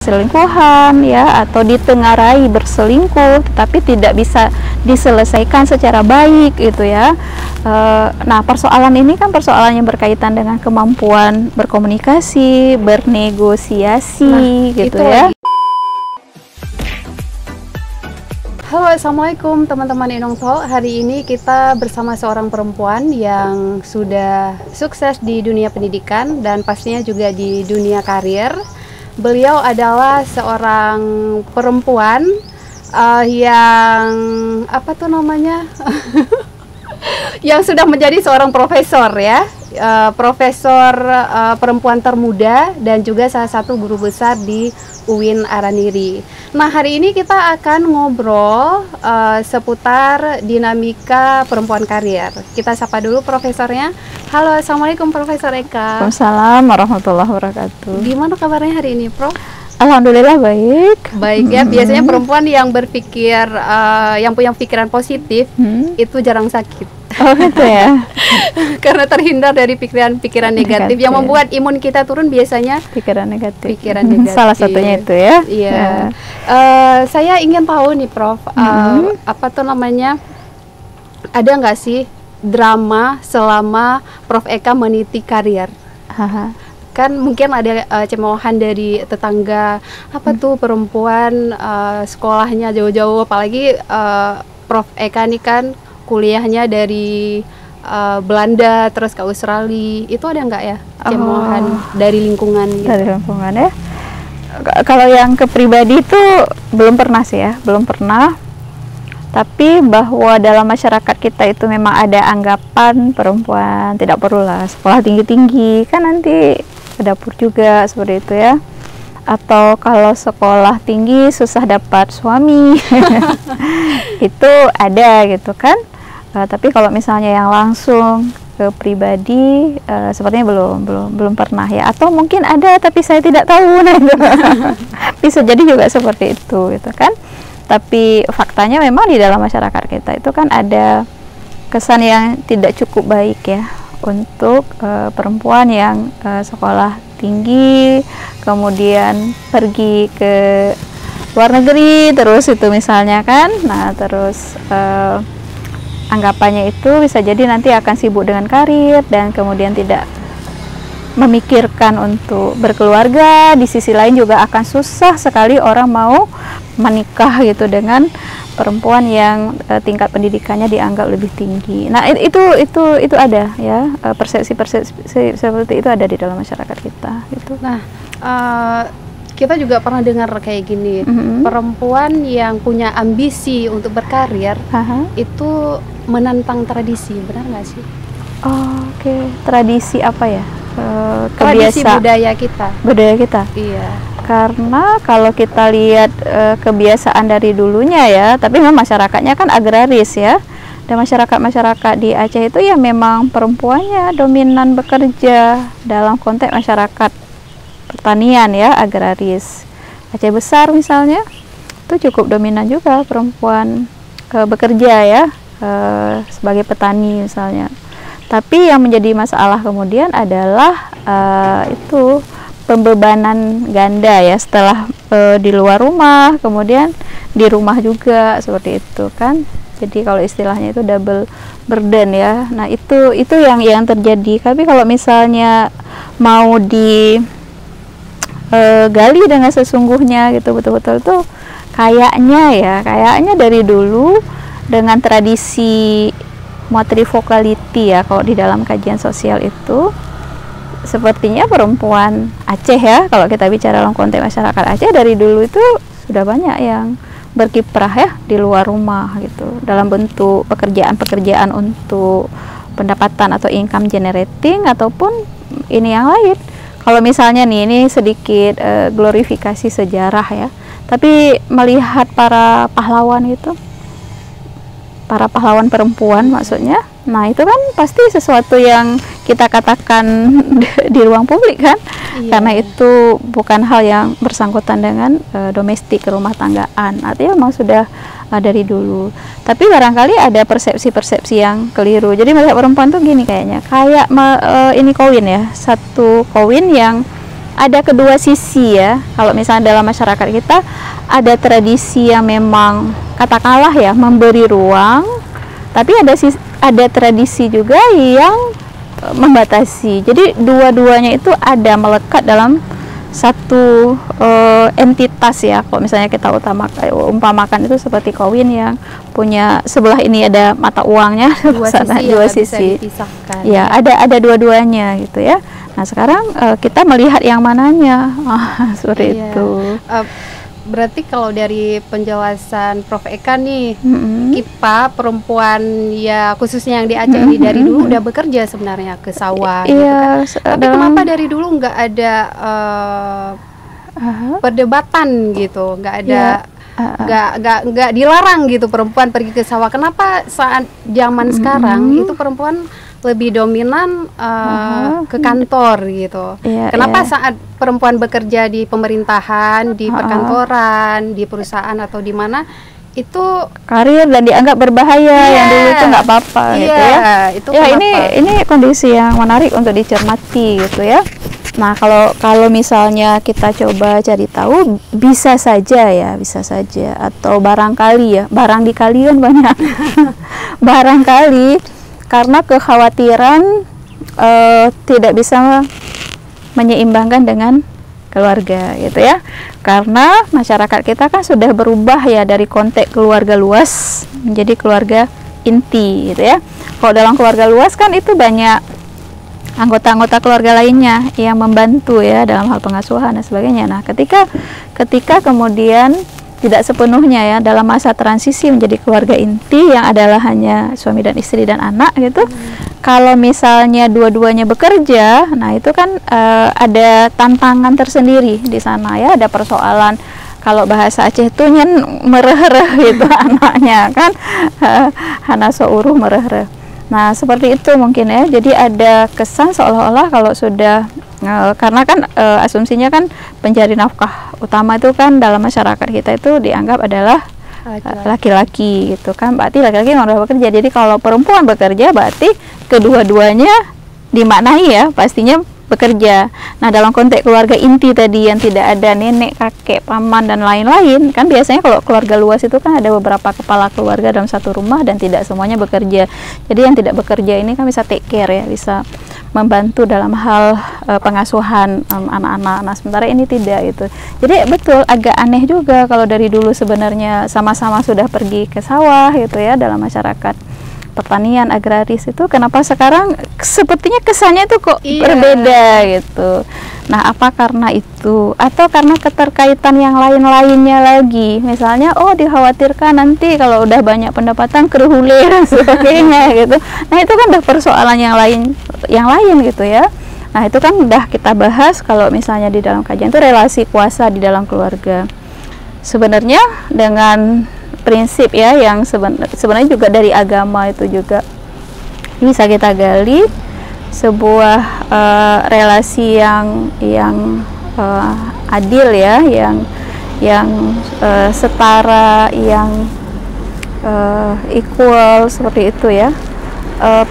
selingkuhan ya, atau ditengarai berselingkuh tetapi tidak bisa diselesaikan secara baik gitu ya. Nah, persoalan ini kan persoalan yang berkaitan dengan kemampuan berkomunikasi, bernegosiasi gitu ya. Halo, assalamualaikum teman-teman Inongso. Hari ini kita bersama seorang perempuan yang sudah sukses di dunia pendidikan dan pastinya juga di dunia karir. Beliau adalah seorang perempuan yang apa tuh namanya yang sudah menjadi seorang profesor ya, profesor perempuan termuda dan juga salah satu guru besar di UIN Araniri. Nah, hari ini kita akan ngobrol seputar dinamika perempuan karir. Kita sapa dulu profesornya. Halo, assalamualaikum Profesor Eka. Waalaikumsalam warahmatullahi wabarakatuh. Gimana kabarnya hari ini, Prof? Alhamdulillah baik. Baik ya. Biasanya perempuan yang berpikir, yang punya pikiran positif, itu jarang sakit. Oh gitu ya. Karena terhindar dari pikiran-pikiran negatif yang membuat imun kita turun biasanya pikiran negatif. Pikiran negatif. Salah satunya itu ya. Iya. Saya ingin tahu nih, Prof, apa tuh namanya? Ada nggak sih drama selama Prof Eka meniti karir? Kan mungkin ada cemoohan dari tetangga, apa tuh perempuan sekolahnya jauh-jauh, apalagi Prof Eka nih kan kuliahnya dari Belanda terus ke Australia. Itu ada nggak ya cemoohan dari lingkungan gitu? Dari lingkungan ya. Kalau yang ke pribadi itu belum pernah sih ya, belum pernah. Tapi bahwa dalam masyarakat kita itu memang ada anggapan perempuan tidak perlulah sekolah tinggi-tinggi, kan nanti ke dapur juga seperti itu ya. Atau kalau sekolah tinggi susah dapat suami. Itu ada gitu kan. Tapi kalau misalnya yang langsung ke pribadi sepertinya belum pernah ya. Atau mungkin ada tapi saya tidak tahu. Nah, itu. Bisa jadi juga seperti itu gitu kan. Tapi faktanya memang di dalam masyarakat kita itu kan ada kesan yang tidak cukup baik ya untuk perempuan yang sekolah tinggi kemudian pergi ke luar negeri terus itu misalnya kan. Nah, terus anggapannya itu bisa jadi nanti akan sibuk dengan karir dan kemudian tidak memikirkan untuk berkeluarga. Di sisi lain juga akan susah sekali orang mau menikah gitu dengan perempuan yang tingkat pendidikannya dianggap lebih tinggi. Nah, itu ada ya, persepsi-persepsi seperti itu ada di dalam masyarakat kita gitu. Nah, kita juga pernah dengar kayak gini, perempuan yang punya ambisi untuk berkarir itu menantang tradisi, benar nggak sih? Oke. Tradisi apa ya? Tradisi budaya kita. Budaya kita. Iya. Karena kalau kita lihat kebiasaan dari dulunya ya, tapi memang masyarakatnya kan agraris ya. Dan masyarakat di Aceh itu ya memang perempuannya dominan bekerja dalam konteks masyarakat pertanian ya, agraris. Aceh Besar misalnya itu cukup dominan juga perempuan bekerja ya, sebagai petani misalnya. Tapi yang menjadi masalah kemudian adalah itu pembebanan ganda ya, setelah di luar rumah kemudian di rumah juga seperti itu kan. Jadi kalau istilahnya itu double burden ya. Nah, itu yang terjadi. Tapi kalau misalnya mau di gali dengan sesungguhnya gitu, betul-betul tuh kayaknya dari dulu dengan tradisi matrivokality ya, kalau di dalam kajian sosial itu sepertinya perempuan Aceh ya, kalau kita bicara dalam konteks masyarakat Aceh dari dulu itu sudah banyak yang berkiprah ya di luar rumah gitu, dalam bentuk pekerjaan untuk pendapatan atau income generating ataupun ini yang lain. Kalau misalnya nih, ini sedikit glorifikasi sejarah ya, tapi melihat para pahlawan itu, para pahlawan perempuan maksudnya, nah itu kan pasti sesuatu yang kita katakan di ruang publik kan. Iya. Karena itu bukan hal yang bersangkutan dengan domestik, rumah tanggaan, artinya memang sudah dari dulu. Tapi barangkali ada persepsi-persepsi yang keliru. Jadi melihat perempuan tuh gini kayaknya, kayak ini koin ya, satu koin yang ada kedua sisi ya. Kalau misalnya dalam masyarakat kita ada tradisi yang memang katakanlah ya memberi ruang, tapi ada tradisi juga yang membatasi. Jadi dua-duanya itu ada melekat dalam satu entitas ya. Kalau misalnya kita umpamakan itu seperti koin yang punya sebelah ini ada mata uangnya, dua sisi. Ya, ada dua-duanya gitu ya. Nah, sekarang kita melihat yang mananya. Seperti itu. Berarti kalau dari penjelasan Prof Eka nih, kita perempuan ya khususnya yang di Aceh ini dari dulu udah bekerja sebenarnya ke sawah gitu kan. Tapi kenapa dari dulu nggak ada perdebatan gitu, nggak ada nggak dilarang gitu perempuan pergi ke sawah? Kenapa saat zaman sekarang itu perempuan lebih dominan ke kantor gitu? Kenapa saat perempuan bekerja di pemerintahan, di perkantoran, di perusahaan atau di mana itu karir dan dianggap berbahaya, yang dulu itu nggak apa-apa gitu ya? Itu ini kondisi yang menarik untuk dicermati gitu ya. Nah, kalau misalnya kita coba cari tahu, bisa saja atau barangkali ya, barang di kalian banyak barangkali karena kekhawatiran tidak bisa menyeimbangkan dengan keluarga gitu ya. Karena masyarakat kita kan sudah berubah ya dari konteks keluarga luas menjadi keluarga inti gitu ya. Kalau dalam keluarga luas kan itu banyak anggota-anggota keluarga lainnya yang membantu ya dalam hal pengasuhan dan sebagainya. Nah, ketika kemudian tidak sepenuhnya ya dalam masa transisi menjadi keluarga inti yang adalah hanya suami dan istri dan anak gitu. Kalau misalnya dua-duanya bekerja, nah itu kan ada tantangan tersendiri di sana ya, ada persoalan. Kalau bahasa Aceh itu nyen mereh-reh gitu anaknya kan, hana souruh mereh-reh. Nah, seperti itu mungkin ya. Jadi ada kesan seolah-olah kalau sudah karena kan asumsinya kan pencari nafkah utama itu kan dalam masyarakat kita itu dianggap adalah laki-laki gitu kan. Berarti laki-laki yang udah bekerja. Jadi kalau perempuan bekerja berarti kedua-duanya dimaknai ya pastinya bekerja. Nah, dalam konteks keluarga inti tadi yang tidak ada nenek, kakek, paman dan lain-lain, kan biasanya kalau keluarga luas itu kan ada beberapa kepala keluarga dalam satu rumah dan tidak semuanya bekerja. Jadi yang tidak bekerja ini kan bisa take care ya, bisa membantu dalam hal pengasuhan anak-anak. Nah, sementara ini tidak gitu. Jadi betul agak aneh juga kalau dari dulu sebenarnya sama-sama sudah pergi ke sawah gitu ya dalam masyarakat pertanian agraris itu, kenapa sekarang sepertinya kesannya itu kok berbeda gitu. Nah, apa karena itu atau karena keterkaitan yang lain-lainnya lagi, misalnya dikhawatirkan nanti kalau udah banyak pendapatan kerhule dan sebagainya gitu. Nah, itu kan udah persoalan yang lain gitu ya. Nah, itu kan udah kita bahas kalau misalnya di dalam kajian itu relasi kuasa di dalam keluarga. Sebenarnya dengan prinsip ya yang sebenarnya juga dari agama itu juga bisa kita gali sebuah relasi yang adil ya, yang setara, yang equal seperti itu ya.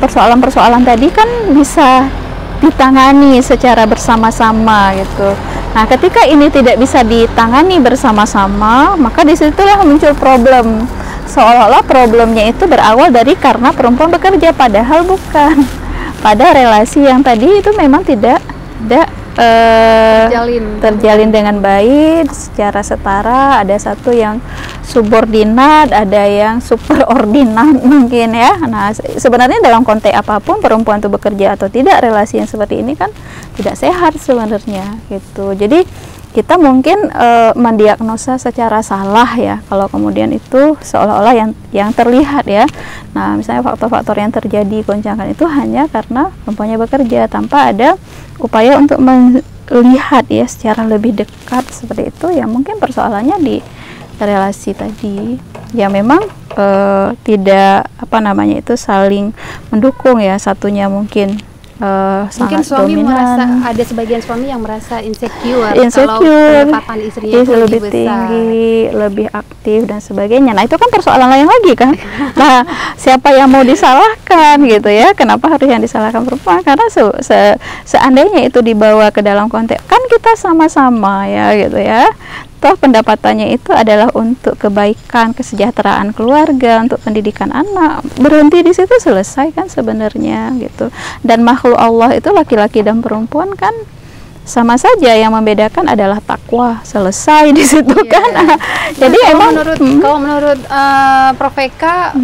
Persoalan-persoalan tadi kan bisa ditangani secara bersama-sama gitu. Nah, ketika ini tidak bisa ditangani bersama-sama, maka disitulah muncul problem. Seolah-olah problemnya itu berawal dari karena perempuan bekerja, padahal bukan. Pada relasi yang tadi itu memang tidak terjalin dengan baik, secara setara. Ada satu yang subordinat, ada yang superordinat mungkin ya. Nah, sebenarnya dalam konteks apapun perempuan itu bekerja atau tidak, relasi yang seperti ini kan tidak sehat sebenarnya gitu. Jadi kita mungkin mendiagnosa secara salah ya kalau kemudian itu seolah-olah yang terlihat ya. Nah, misalnya faktor-faktor yang terjadi goncangan itu hanya karena perempuannya bekerja tanpa ada upaya untuk melihat ya secara lebih dekat seperti itu, ya mungkin persoalannya di relasi tadi ya memang tidak saling mendukung ya, satunya mungkin Mungkin sangat suami dominan. ada sebagian suami yang merasa insecure, Insecure, kalau pendapatan istrinya itu lebih lebih besar. tinggi, lebih aktif dan sebagainya. Nah, itu kan persoalan lain lagi kan. Nah, siapa yang mau disalahkan gitu ya? Kenapa harus yang disalahkan perempuan? Karena seandainya itu dibawa ke dalam konteks kan kita sama-sama ya gitu ya. Toh pendapatannya itu adalah untuk kebaikan, kesejahteraan keluarga, untuk pendidikan anak. Berhenti di situ selesai kan sebenarnya gitu. Dan makhluk Allah itu laki-laki dan perempuan kan sama saja, yang membedakan adalah takwa. Selesai di situ kan. Jadi emang kalau menurut Prof Eka,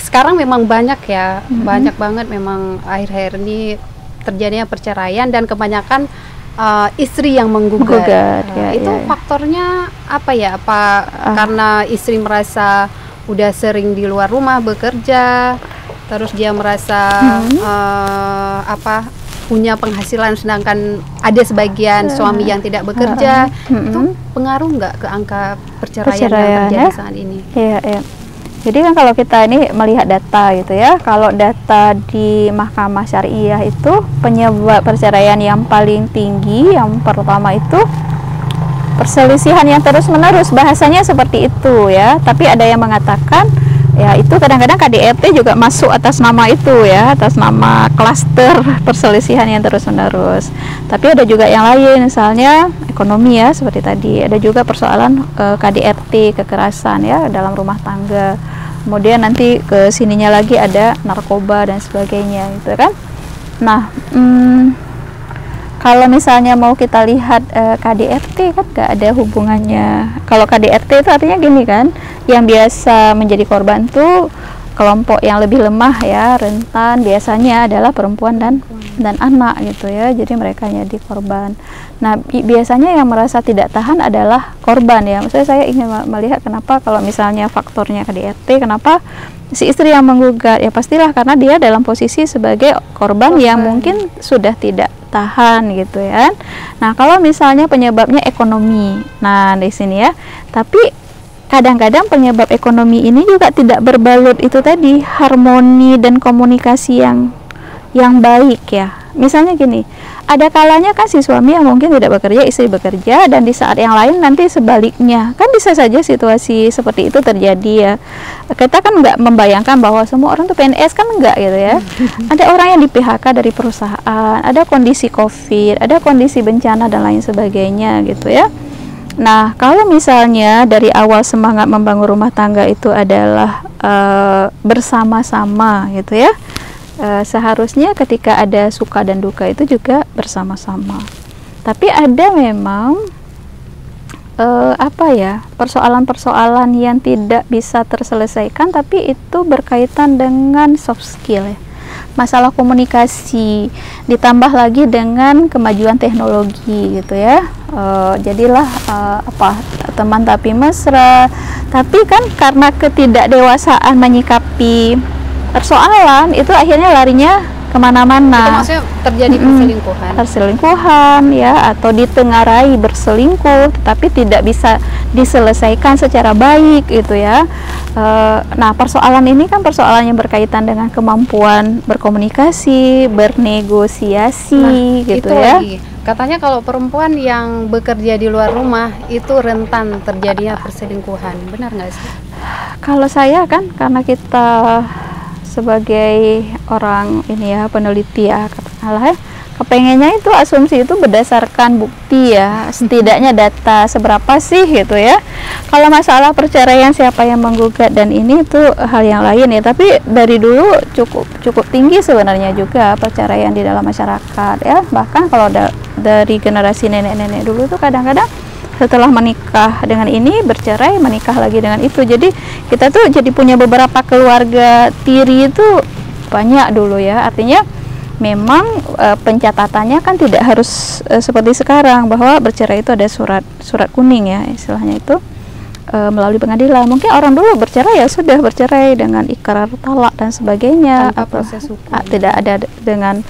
sekarang memang banyak ya, banyak banget memang akhir-akhir ini terjadinya perceraian dan kebanyakan istri yang menggugat. Itu faktornya apa ya? Apa karena istri merasa udah sering di luar rumah bekerja, terus dia merasa punya penghasilan, sedangkan ada sebagian suami yang tidak bekerja, itu pengaruh nggak ke angka perceraian yang terjadi saat ini? Iya. Jadi kan kalau kita ini melihat data gitu ya, kalau data di Mahkamah Syariah itu penyebab perceraian yang paling tinggi, yang pertama itu perselisihan yang terus-menerus, bahasanya seperti itu ya. Tapi ada yang mengatakan ya itu kadang-kadang KDRT juga masuk atas nama itu ya, atas nama klaster perselisihan yang terus-menerus. Tapi ada juga yang lain, misalnya ekonomi ya, seperti tadi. Ada juga persoalan KDRT, kekerasan ya dalam rumah tangga. Kemudian nanti ke sininya lagi ada narkoba dan sebagainya gitu kan. Nah, kalau misalnya mau kita lihat KDRT kan gak ada hubungannya. Kalau KDRT itu artinya gini kan, yang biasa menjadi korban tuh kelompok yang lebih lemah ya, rentan, biasanya adalah perempuan dan anak gitu ya. Jadi mereka jadi korban. Nah, biasanya yang merasa tidak tahan adalah korban ya. Maksudnya saya ingin melihat kenapa kalau misalnya faktornya KDRT, kenapa si istri yang menggugat? Ya pastilah karena dia dalam posisi sebagai korban yang mungkin sudah tidak tahan gitu ya. Nah, kalau misalnya penyebabnya ekonomi. Nah, di sini ya. Tapi kadang-kadang penyebab ekonomi ini juga tidak berbalut itu tadi, harmoni dan komunikasi yang baik ya. Misalnya gini, ada kalanya kan si suami yang mungkin tidak bekerja, istri bekerja, dan di saat yang lain nanti sebaliknya. Kan bisa saja situasi seperti itu terjadi ya. Kita kan nggak membayangkan bahwa semua orang tuh PNS, kan enggak gitu ya. Ada orang yang di PHK dari perusahaan, ada kondisi COVID, ada kondisi bencana dan lain sebagainya gitu ya. Nah, kalau misalnya dari awal semangat membangun rumah tangga itu adalah bersama-sama gitu ya, seharusnya ketika ada suka dan duka itu juga bersama-sama. Tapi ada memang persoalan-persoalan yang tidak bisa terselesaikan, tapi itu berkaitan dengan soft skill ya. Masalah komunikasi ditambah lagi dengan kemajuan teknologi gitu ya. Jadilah teman tapi mesra. Tapi kan karena ketidakdewasaan menyikapi persoalan itu akhirnya larinya kemana-mana. Itu maksudnya terjadi perselingkuhan ya, atau ditengarai berselingkuh tapi tidak bisa diselesaikan secara baik gitu ya. Nah, persoalan ini kan persoalan yang berkaitan dengan kemampuan berkomunikasi, bernegosiasi gitu itu ya. Lagi. Katanya kalau perempuan yang bekerja di luar rumah itu rentan terjadinya perselingkuhan, benar nggak sih? Kalau saya kan karena kita sebagai orang ini ya, peneliti ya, katakanlah ya, kepengennya itu asumsi itu berdasarkan bukti ya, setidaknya data seberapa sih gitu ya. Kalau masalah perceraian siapa yang menggugat dan ini itu hal yang lain ya, tapi dari dulu cukup tinggi sebenarnya juga perceraian di dalam masyarakat ya. Bahkan kalau dari generasi nenek-nenek dulu itu kadang-kadang setelah menikah dengan ini bercerai, menikah lagi dengan itu. Jadi kita tuh jadi punya beberapa keluarga tiri itu banyak dulu ya. Artinya memang pencatatannya kan tidak harus seperti sekarang bahwa bercerai itu ada surat kuning ya istilahnya itu. melalui pengadilan. Mungkin orang dulu bercerai ya sudah bercerai dengan ikrar talak dan sebagainya, Tanpa atau proses hukum. tidak ada dengan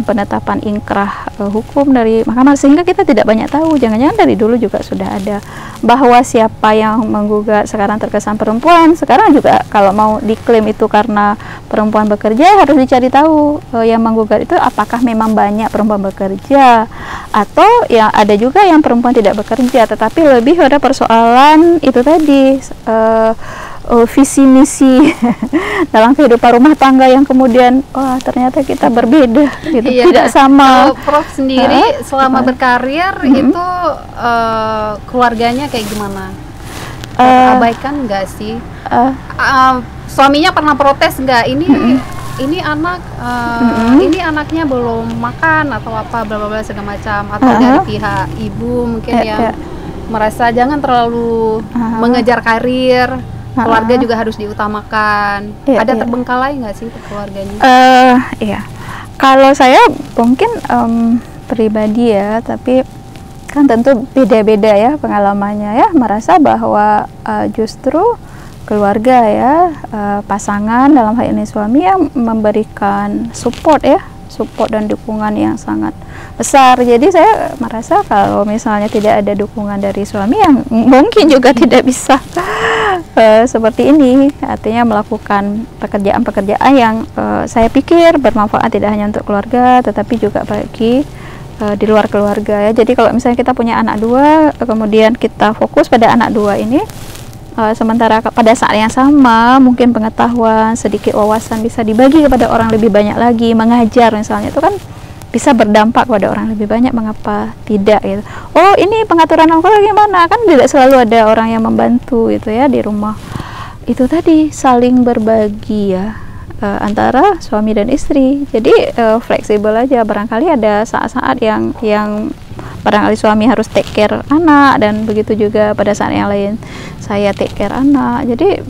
penetapan inkrah hukum dari mahkamah, sehingga kita tidak banyak tahu. Jangan-jangan dari dulu juga sudah ada bahwa siapa yang menggugat sekarang terkesan perempuan, sekarang juga kalau mau diklaim itu karena perempuan bekerja, harus dicari tahu yang menggugat itu apakah memang banyak perempuan bekerja, atau yang ada juga yang perempuan tidak bekerja, tetapi lebih pada persoalan itu tadi, visi misi dalam kehidupan rumah tangga yang kemudian wah ternyata kita berbeda gitu, Iya. tidak sama. Kalau Prof sendiri selama berkarir itu keluarganya kayak gimana? Abaikan nggak sih? Suaminya pernah protes nggak? Ini anak ini anaknya belum makan atau apa bla bla bla segala macam, atau dari pihak ibu mungkin yang merasa jangan terlalu mengejar karir, keluarga juga harus diutamakan. Ada terbengkalai nggak sih keluarganya? Iya, kalau saya mungkin pribadi ya, tapi kan tentu beda-beda ya pengalamannya ya, merasa bahwa justru keluarga ya, pasangan dalam hal ini suami yang memberikan support dan dukungan yang sangat besar. Jadi saya merasa kalau misalnya tidak ada dukungan dari suami, yang mungkin juga tidak bisa seperti ini, artinya melakukan pekerjaan-pekerjaan yang saya pikir bermanfaat tidak hanya untuk keluarga tetapi juga bagi di luar keluarga ya. Jadi kalau misalnya kita punya anak dua, kemudian kita fokus pada anak dua ini, sementara pada saat yang sama mungkin pengetahuan, sedikit wawasan bisa dibagi kepada orang lebih banyak lagi, mengajar misalnya, itu kan bisa berdampak pada orang lebih banyak, mengapa tidak gitu. Oh ini pengaturan keluarga gimana, kan tidak selalu ada orang yang membantu gitu ya di rumah. Itu tadi saling berbagi ya, antara suami dan istri. Jadi fleksibel aja, barangkali ada saat-saat yang barangkali suami harus take care anak, dan begitu juga pada saat yang lain saya take care anak. Jadi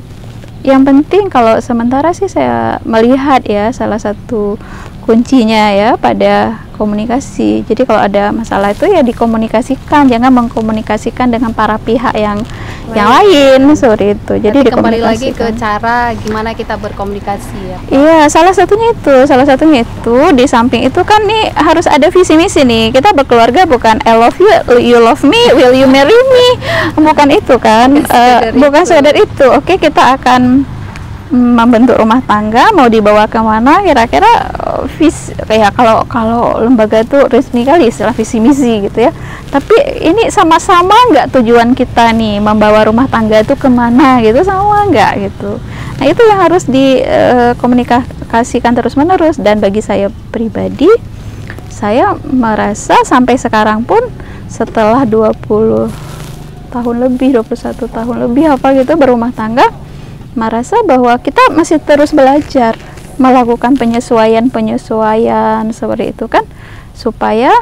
yang penting kalau sementara sih saya melihat ya, salah satu kuncinya ya pada komunikasi. Jadi kalau ada masalah itu ya dikomunikasikan, jangan mengkomunikasikan dengan para pihak yang lain seperti itu. Jadi kembali lagi ke cara gimana kita berkomunikasi ya. Iya, salah satunya itu di samping itu kan nih harus ada visi misi nih. Kita berkeluarga bukan I love you, you love me, will you marry me, bukan itu kan, bukan sekedar itu. Oke, kita akan membentuk rumah tangga, mau dibawa kemana kira-kira kayak kalau lembaga itu resmi kali istilah visi misi gitu ya, tapi ini sama-sama nggak tujuan kita nih membawa rumah tangga itu kemana gitu, sama nggak gitu. Nah itu yang harus dikomunikasikan terus menerus. Dan bagi saya pribadi, saya merasa sampai sekarang pun setelah 20 tahun lebih, 21 tahun lebih apa gitu berumah tangga, merasa bahwa kita masih terus belajar melakukan penyesuaian seperti itu kan, supaya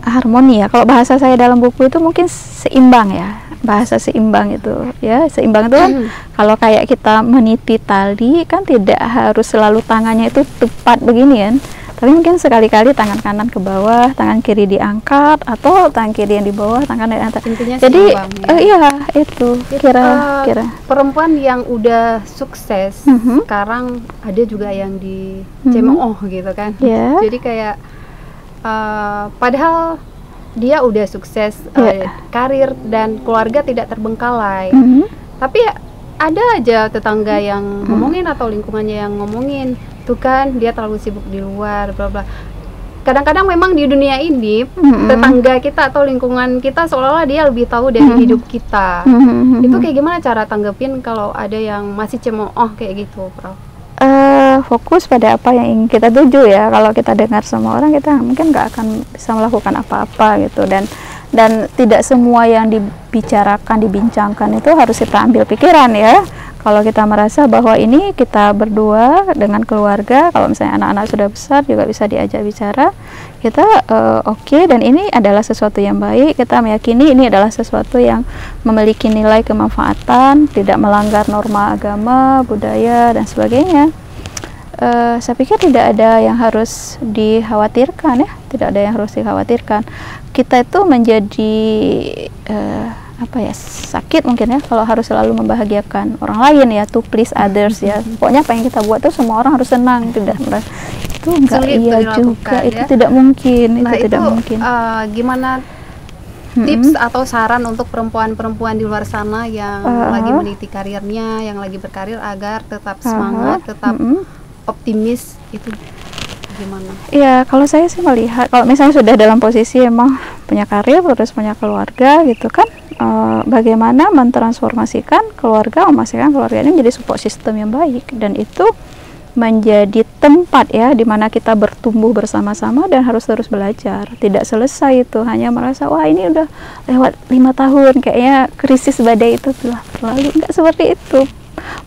harmoni ya. Kalau bahasa saya dalam buku itu mungkin seimbang ya, bahasa seimbang itu ya. Seimbang itu kan kalau kayak kita meniti tali kan tidak harus selalu tangannya itu tepat begini kan, tapi mungkin sekali-kali tangan kanan ke bawah, tangan kiri diangkat, atau tangan kiri yang di bawah, tangan kanan diangkat. Intinya jadi ya? iya itu kira perempuan yang udah sukses sekarang ada juga yang dicemooh gitu kan. Jadi kayak padahal dia udah sukses, karir dan keluarga tidak terbengkalai, tapi ada aja tetangga yang ngomongin atau lingkungannya yang ngomongin, tuh kan dia terlalu sibuk di luar bla bla. Kadang-kadang memang di dunia ini tetangga kita atau lingkungan kita seolah-olah dia lebih tahu dari hidup kita. Itu kayak gimana cara tanggepin kalau ada yang masih cemooh kayak gitu, Prof? Fokus pada apa yang ingin kita tuju ya. Kalau kita dengar semua orang, kita mungkin nggak akan bisa melakukan apa-apa gitu. Dan tidak semua yang dibicarakan, dibincangkan itu harus kita ambil pikiran ya. Kalau kita merasa bahwa ini kita berdua dengan keluarga, kalau misalnya anak-anak sudah besar juga bisa diajak bicara, kita oke, dan ini adalah sesuatu yang baik, kita meyakini ini adalah sesuatu yang memiliki nilai kemanfaatan, tidak melanggar norma agama, budaya dan sebagainya. saya pikir tidak ada yang harus dikhawatirkan ya, tidak ada yang harus dikhawatirkan. Kita itu menjadi apa ya, sakit mungkin ya kalau harus selalu membahagiakan orang lain ya, to please others ya. Pokoknya apa yang kita buat tuh semua orang harus senang, tidak itu enggak iya juga ya? Itu tidak mungkin. Nah, itu tidak mungkin. Gimana tips atau saran untuk perempuan-perempuan di luar sana yang lagi meniti karirnya, yang lagi berkarir agar tetap semangat, tetap optimis, itu gimana? Ya, kalau saya sih melihat, kalau misalnya sudah dalam posisi emang punya karir, terus punya keluarga gitu kan, bagaimana mentransformasikan keluarga, memastikan keluarga ini menjadi support system yang baik, dan itu menjadi tempat ya dimana kita bertumbuh bersama-sama dan harus terus belajar. Tidak selesai itu hanya merasa wah ini udah lewat 5 tahun kayaknya krisis badai itu telah berlalu. Enggak seperti itu.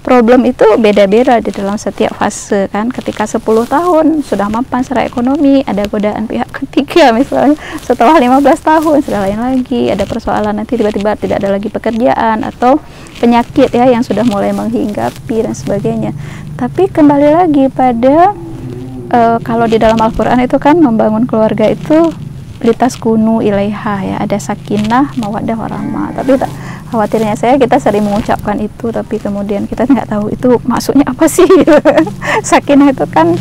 Problem itu beda-beda di dalam setiap fase kan. Ketika 10 tahun sudah mapan secara ekonomi, ada godaan pihak ketiga misalnya. Setelah 15 tahun sudah lain lagi, ada persoalan nanti tiba-tiba tidak ada lagi pekerjaan atau penyakit ya yang sudah mulai menghinggapi dan sebagainya. Tapi kembali lagi pada kalau di dalam Al-Quran itu kan membangun keluarga itu litaskunu ilaiha ya, ada sakinah, mawaddah, warahmah. Tapi khawatirnya kita sering mengucapkan itu, tapi kemudian kita nggak tahu itu maksudnya apa sih. Sakinah itu kan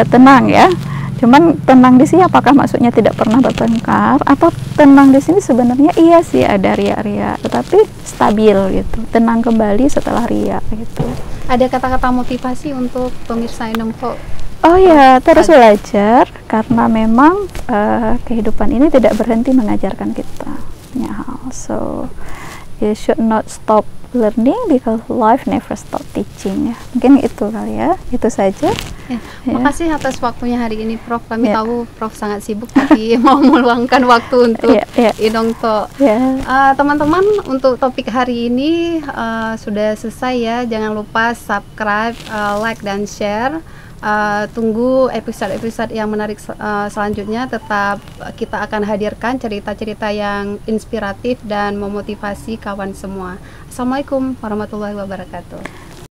tenang ya. Cuman tenang di sini apakah maksudnya tidak pernah bertengkar, atau tenang di sini sebenarnya iya sih ada ria-ria, tetapi stabil gitu, tenang kembali setelah ria gitu. Ada kata-kata motivasi untuk pemirsa Indomfood? Oh ya, terus belajar, karena memang kehidupan ini tidak berhenti mengajarkan kita banyak hal. So you should not stop learning because life never stop teaching ya. Mungkin itu kali ya, itu saja. Ya, makasih atas waktunya hari ini, Prof. Kami tahu Prof sangat sibuk tapi mau meluangkan waktu untuk Indomfood. Teman-teman, untuk topik hari ini sudah selesai ya. Jangan lupa subscribe, like dan share. Tunggu episode-episode yang menarik selanjutnya. Tetap kita akan hadirkan cerita-cerita yang inspiratif dan memotivasi kawan semua. Assalamualaikum warahmatullahi wabarakatuh.